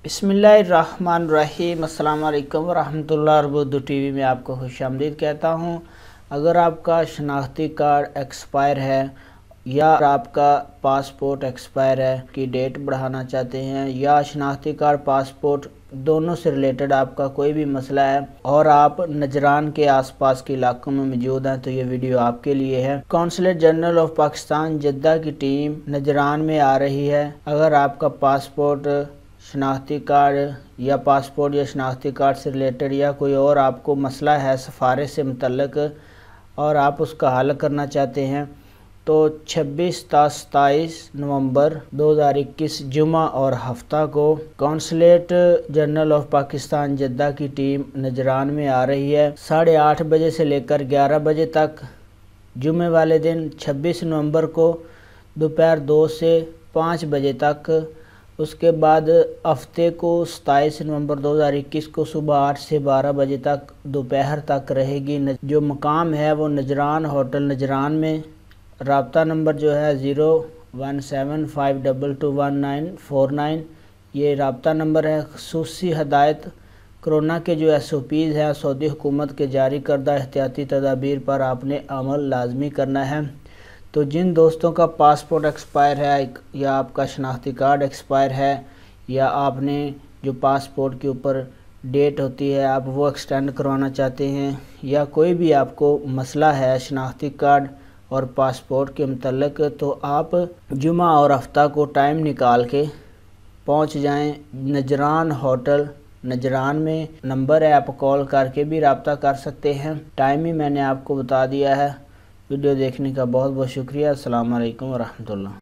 बिस्मिल्लाहिर्रहमानिर्रहीम। अस्सलाम वालेकुम वरहमतुल्लाहि उर्दू टीवी में आपको खुश आमदीद कहता हूँ। अगर आपका शनाख्ती कार्ड एक्सपायर है या आपका पासपोर्ट एक्सपायर है की डेट बढ़ाना चाहते हैं या शनाख्ती कार्ड पासपोर्ट दोनों से रिलेटेड आपका कोई भी मसला है और आप नजरान के आसपास के इलाकों में मौजूद हैं तो ये वीडियो आपके लिए है। Consulate general of Pakistan Jeddah की टीम नजरान में आ रही है। अगर आपका पासपोर्ट शनाख्ती कार्ड या पासपोर्ट या शनाख्ती कार्ड से रिलेटेड या कोई और आपको मसला है सफारिश से मुतल्लिक और आप उसका हल करना चाहते हैं तो 26 ता 27 नवंबर 2021 जुमा और हफ्ता को consulate general of Pakistan Jeddah की टीम नजरान में आ रही है। 8:30 बजे से लेकर 11 बजे तक जुमे वाले दिन 26 नवंबर को दोपहर 2 से 5 बजे तक। उसके बाद हफ्ते को 27 नवंबर 2021 को सुबह 8 से 12 बजे तक दोपहर तक रहेगी। जो मकाम है वो नजरान होटल नजरान में। राब्ता नंबर जो है 01752221949 ये राब्ता नंबर है। खसूसी हदायत कोरोना के जो SOPs हैं सऊदी हुकूमत के जारी करदा एहतियाती तदाबीर पर आपने अमल लाजमी करना है। तो जिन दोस्तों का पासपोर्ट एक्सपायर है या आपका शनाख्ती कार्ड एक्सपायर है या आपने जो पासपोर्ट के ऊपर डेट होती है आप वो एक्सटेंड करवाना चाहते हैं या कोई भी आपको मसला है शनाख्ती कार्ड और पासपोर्ट के मुतल्लिक तो आप जुमा और हफ्ता को टाइम निकाल के पहुंच जाएं नजरान होटल नजरान में। नंबर है आप कॉल करके भी रब्ता कर सकते हैं। टाइम ही मैंने आपको बता दिया है। वीडियो देखने का बहुत बहुत शुक्रिया। अस्सलाम वालेकुम वरहमतुल्लाह।